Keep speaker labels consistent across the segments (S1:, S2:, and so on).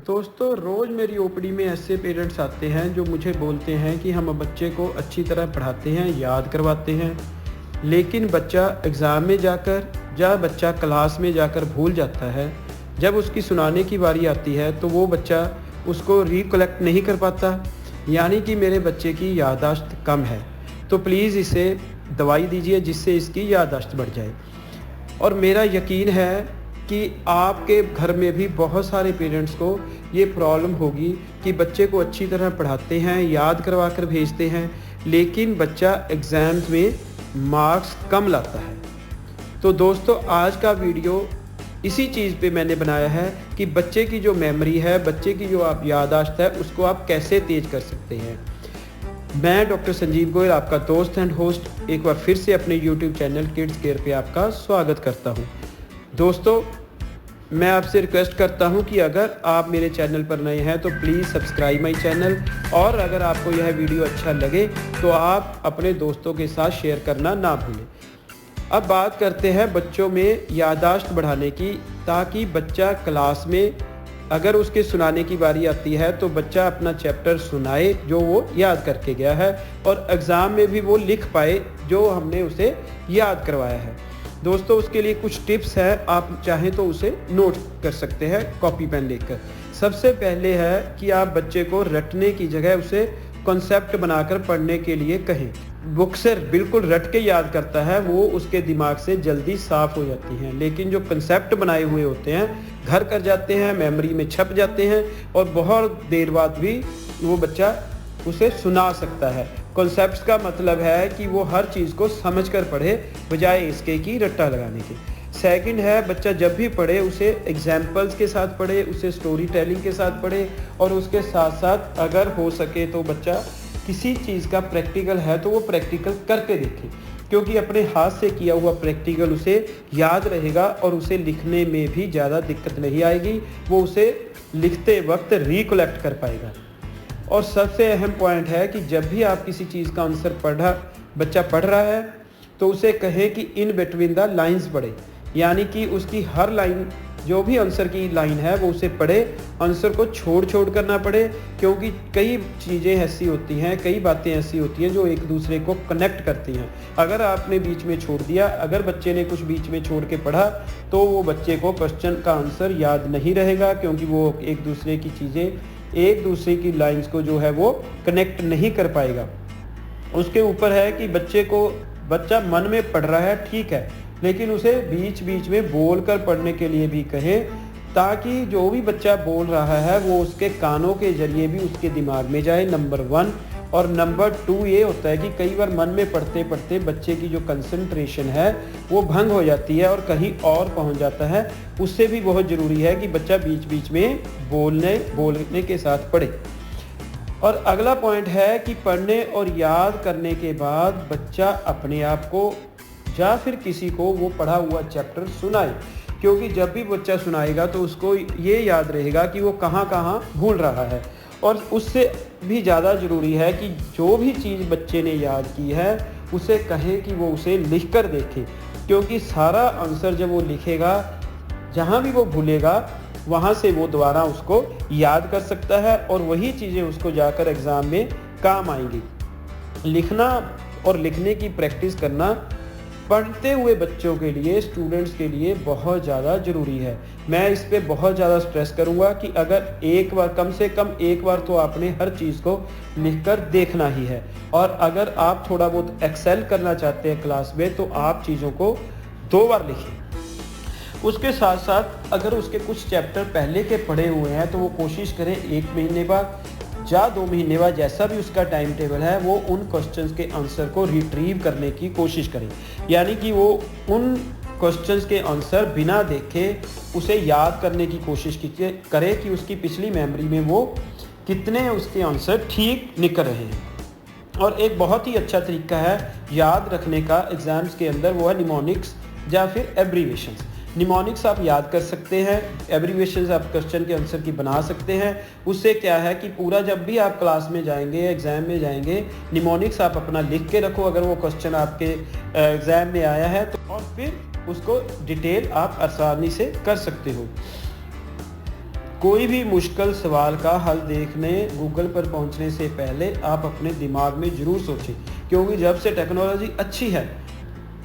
S1: दोस्तों रोज़ मेरी ओपीडी में ऐसे पेरेंट्स आते हैं जो मुझे बोलते हैं कि हम बच्चे को अच्छी तरह पढ़ाते हैं, याद करवाते हैं, लेकिन बच्चा एग्ज़ाम में जाकर या बच्चा क्लास में जाकर भूल जाता है। जब उसकी सुनाने की बारी आती है तो वो बच्चा उसको रिकलेक्ट नहीं कर पाता, यानी कि मेरे बच्चे की याददाश्त कम है। तो प्लीज़ इसे दवाई दीजिए जिससे इसकी याददाश्त बढ़ जाए। और मेरा यकीन है कि आपके घर में भी बहुत सारे पेरेंट्स को ये प्रॉब्लम होगी कि बच्चे को अच्छी तरह पढ़ाते हैं, याद करवा कर भेजते हैं, लेकिन बच्चा एग्ज़ाम्स में मार्क्स कम लाता है। तो दोस्तों आज का वीडियो इसी चीज़ पे मैंने बनाया है कि बच्चे की जो मेमोरी है, बच्चे की जो आप याददाश्त है, उसको आप कैसे तेज़ कर सकते हैं। मैं डॉक्टर संजीव गोयल, आपका दोस्त एंड होस्ट, एक बार फिर से अपने YouTube चैनल किड्स केयर पे आपका स्वागत करता हूँ। दोस्तों मैं आपसे रिक्वेस्ट करता हूं कि अगर आप मेरे चैनल पर नए हैं तो प्लीज़ सब्सक्राइब माई चैनल, और अगर आपको यह वीडियो अच्छा लगे तो आप अपने दोस्तों के साथ शेयर करना ना भूलें। अब बात करते हैं बच्चों में याददाश्त बढ़ाने की, ताकि बच्चा क्लास में अगर उसके सुनाने की बारी आती है तो बच्चा अपना चैप्टर सुनाए जो वो याद करके गया है, और एग्ज़ाम में भी वो लिख पाए जो हमने उसे याद करवाया है। दोस्तों उसके लिए कुछ टिप्स हैं, आप चाहें तो उसे नोट कर सकते हैं कॉपी पेन लेकर। सबसे पहले है कि आप बच्चे को रटने की जगह उसे कॉन्सेप्ट बनाकर पढ़ने के लिए कहें। बुक से बिल्कुल रट के याद करता है, वो उसके दिमाग से जल्दी साफ़ हो जाती हैं, लेकिन जो कंसेप्ट बनाए हुए होते हैं घर कर जाते हैं, मेमोरी में छप जाते हैं, और बहुत देर बाद भी वो बच्चा उसे सुना सकता है। कॉन्सेप्ट्स का मतलब है कि वो हर चीज़ को समझकर पढ़े, बजाय इसके कि रट्टा लगाने के। सेकंड है, बच्चा जब भी पढ़े उसे एग्जाम्पल्स के साथ पढ़े, उसे स्टोरी टेलिंग के साथ पढ़े, और उसके साथ साथ अगर हो सके तो बच्चा किसी चीज़ का प्रैक्टिकल है तो वो प्रैक्टिकल करके देखे, क्योंकि अपने हाथ से किया हुआ प्रैक्टिकल उसे याद रहेगा और उसे लिखने में भी ज़्यादा दिक्कत नहीं आएगी, वो उसे लिखते वक्त रिकलेक्ट कर पाएगा। और सबसे अहम पॉइंट है कि जब भी आप किसी चीज़ का आंसर बच्चा पढ़ रहा है तो उसे कहें कि इन बिटवीन द लाइंस पढ़े, यानी कि उसकी हर लाइन, जो भी आंसर की लाइन है वो उसे पढ़े, आंसर को छोड़ कर ना पढ़े, क्योंकि कई चीज़ें ऐसी होती हैं, कई बातें ऐसी होती हैं जो एक दूसरे को कनेक्ट करती हैं। अगर आपने बीच में छोड़ दिया, अगर बच्चे ने कुछ बीच में छोड़ के पढ़ा, तो वो बच्चे को क्वेश्चन का आंसर याद नहीं रहेगा, क्योंकि वो एक दूसरे की चीज़ें, एक दूसरे की लाइंस को जो है वो कनेक्ट नहीं कर पाएगा। उसके ऊपर है कि बच्चा मन में पढ़ रहा है, ठीक है, लेकिन उसे बीच बीच में बोल कर पढ़ने के लिए भी कहें, ताकि जो भी बच्चा बोल रहा है वो उसके कानों के जरिए भी उसके दिमाग में जाए, नंबर 1। और नंबर 2 ये होता है कि कई बार मन में पढ़ते पढ़ते बच्चे की जो कंसंट्रेशन है वो भंग हो जाती है और कहीं और पहुंच जाता है। उससे भी बहुत ज़रूरी है कि बच्चा बीच बीच में बोलने के साथ पढ़े। और अगला पॉइंट है कि पढ़ने और याद करने के बाद बच्चा अपने आप को या फिर किसी को वो पढ़ा हुआ चैप्टर सुनाए, क्योंकि जब भी बच्चा सुनाएगा तो उसको ये याद रहेगा कि वो कहाँ कहाँ भूल रहा है। और उससे भी ज़्यादा ज़रूरी है कि जो भी चीज़ बच्चे ने याद की है उसे कहें कि वो उसे लिख कर देखे, क्योंकि सारा आंसर जब वो लिखेगा, जहाँ भी वो भूलेगा वहाँ से वो दोबारा उसको याद कर सकता है, और वही चीज़ें उसको जाकर एग्ज़ाम में काम आएंगी। लिखना और लिखने की प्रैक्टिस करना पढ़ते हुए बच्चों के लिए, स्टूडेंट्स के लिए बहुत ज़्यादा ज़रूरी है। मैं इस पे बहुत ज़्यादा स्ट्रेस करूँगा कि अगर एक बार, कम से कम एक बार तो आपने हर चीज़ को लिखकर देखना ही है। और अगर आप थोड़ा बहुत एक्सेल करना चाहते हैं क्लास में तो आप चीज़ों को 2 बार लिखें। उसके साथ साथ अगर उसके कुछ चैप्टर पहले के पढ़े हुए हैं तो वो कोशिश करें 1 महीने बाद या 2 महीने बाद, जैसा भी उसका टाइम टेबल है, वो उन क्वेश्चंस के आंसर को रिट्रीव करने की कोशिश करें, यानी कि वो उन क्वेश्चंस के आंसर बिना देखे उसे याद करने की कोशिश करे कि उसकी पिछली मेमोरी में वो कितने उसके आंसर ठीक निकल रहे हैं। और एक बहुत ही अच्छा तरीका है याद रखने का एग्ज़ाम्स के अंदर, वो है निमोनिक्स या फिर एब्रीवेशंस। निमोनिक्स आप याद कर सकते हैं, एब्रीवेशंस आप क्वेश्चन के आंसर की बना सकते हैं। उससे क्या है कि पूरा जब भी आप क्लास में जाएंगे, एग्ज़ाम में जाएंगे, निमोनिक्स आप अपना लिख के रखो अगर वो क्वेश्चन आपके एग्ज़ाम में आया है तो, और फिर उसको डिटेल आप आसानी से कर सकते हो। कोई भी मुश्किल सवाल का हल देखने गूगल पर पहुंचने से पहले आप अपने दिमाग में ज़रूर सोचें, क्योंकि जब से टेक्नोलॉजी अच्छी है,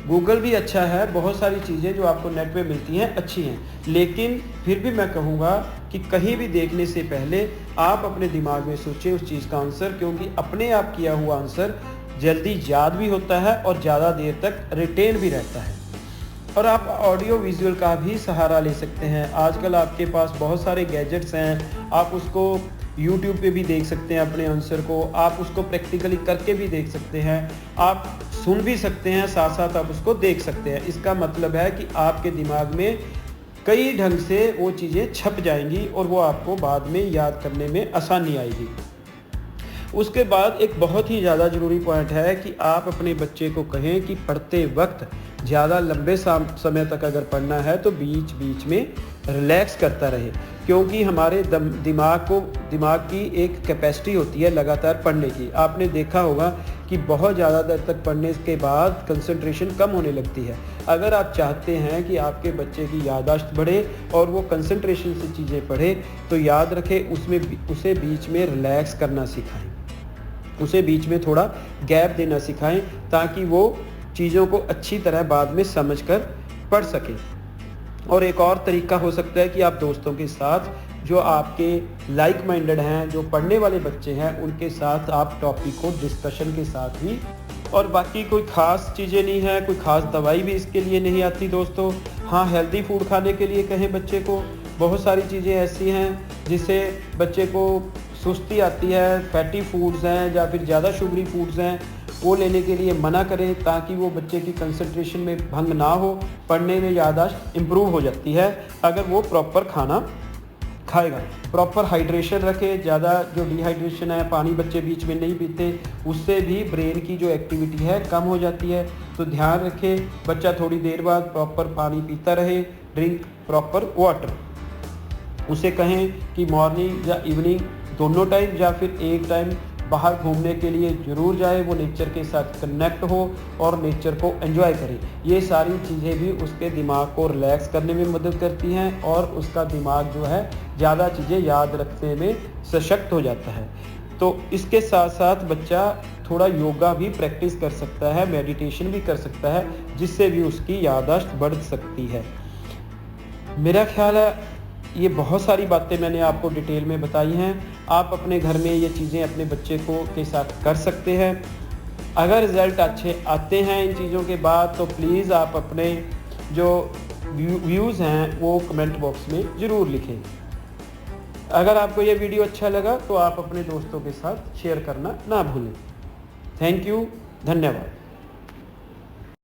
S1: गूगल भी अच्छा है, बहुत सारी चीज़ें जो आपको नेट पे मिलती हैं अच्छी हैं, लेकिन फिर भी मैं कहूँगा कि कहीं भी देखने से पहले आप अपने दिमाग में सोचें उस चीज़ का आंसर, क्योंकि अपने आप किया हुआ आंसर जल्दी याद भी होता है और ज़्यादा देर तक रिटेन भी रहता है। और आप ऑडियो विजुअल का भी सहारा ले सकते हैं। आजकल आपके पास बहुत सारे गैजेट्स हैं, आप उसको यूट्यूब पे भी देख सकते हैं अपने आंसर को, आप उसको प्रैक्टिकली करके भी देख सकते हैं, आप सुन भी सकते हैं, साथ साथ आप उसको देख सकते हैं। इसका मतलब है कि आपके दिमाग में कई ढंग से वो चीज़ें छप जाएंगी और वो आपको बाद में याद करने में आसानी आएगी। उसके बाद एक बहुत ही ज़्यादा ज़रूरी पॉइंट है कि आप अपने बच्चे को कहें कि पढ़ते वक्त ज़्यादा लंबे समय तक अगर पढ़ना है तो बीच बीच में रिलैक्स करता रहे, क्योंकि हमारे दिमाग की एक कैपेसिटी होती है लगातार पढ़ने की। आपने देखा होगा कि बहुत ज़्यादा देर तक पढ़ने के बाद कंसंट्रेशन कम होने लगती है। अगर आप चाहते हैं कि आपके बच्चे की याददाश्त बढ़े और वो कंसंट्रेशन से चीज़ें पढ़े, तो याद रखें उसे बीच में रिलैक्स करना सिखाएं, उसे बीच में थोड़ा गैप देना सिखाएं, ताकि वो चीज़ों को अच्छी तरह बाद में समझकर पढ़ सके। और एक और तरीका हो सकता है कि आप दोस्तों के साथ, जो आपके लाइक माइंडेड हैं, जो पढ़ने वाले बच्चे हैं, उनके साथ आप टॉपिक को डिस्कशन के साथ ही, और बाकी कोई ख़ास चीज़ें नहीं है, कोई ख़ास दवाई भी इसके लिए नहीं आती दोस्तों। हाँ, हेल्दी फूड खाने के लिए कहें बच्चे को। बहुत सारी चीज़ें ऐसी हैं जिससे बच्चे को सुस्ती आती है, फैटी फूड्स हैं या फिर ज़्यादा शुगरी फूड्स हैं, वो लेने के लिए मना करें, ताकि वो बच्चे की कंसंट्रेशन में भंग ना हो, पढ़ने में याददाश्त इम्प्रूव हो जाती है अगर वो प्रॉपर खाना खाएगा। प्रॉपर हाइड्रेशन रखें, ज़्यादा जो डिहाइड्रेशन है, पानी बच्चे बीच में नहीं पीते, उससे भी ब्रेन की जो एक्टिविटी है कम हो जाती है। तो ध्यान रखें, बच्चा थोड़ी देर बाद प्रॉपर पानी पीता रहे, ड्रिंक प्रॉपर वाटर। उसे कहें कि मॉर्निंग या इवनिंग दोनों टाइम या फिर एक टाइम बाहर घूमने के लिए ज़रूर जाए, वो नेचर के साथ कनेक्ट हो और नेचर को एंजॉय करे। ये सारी चीज़ें भी उसके दिमाग को रिलैक्स करने में मदद करती हैं और उसका दिमाग जो है ज़्यादा चीज़ें याद रखने में सशक्त हो जाता है। तो इसके साथ साथ बच्चा थोड़ा योगा भी प्रैक्टिस कर सकता है, मेडिटेशन भी कर सकता है, जिससे भी उसकी याददाश्त बढ़ सकती है। मेरा ख्याल है ये बहुत सारी बातें मैंने आपको डिटेल में बताई हैं। आप अपने घर में ये चीज़ें अपने बच्चे के साथ कर सकते हैं। अगर रिज़ल्ट अच्छे आते हैं इन चीज़ों के बाद, तो प्लीज़ आप अपने जो व्यूज़ हैं वो कमेंट बॉक्स में ज़रूर लिखें। अगर आपको ये वीडियो अच्छा लगा तो आप अपने दोस्तों के साथ शेयर करना ना भूलें। थैंक यू, धन्यवाद।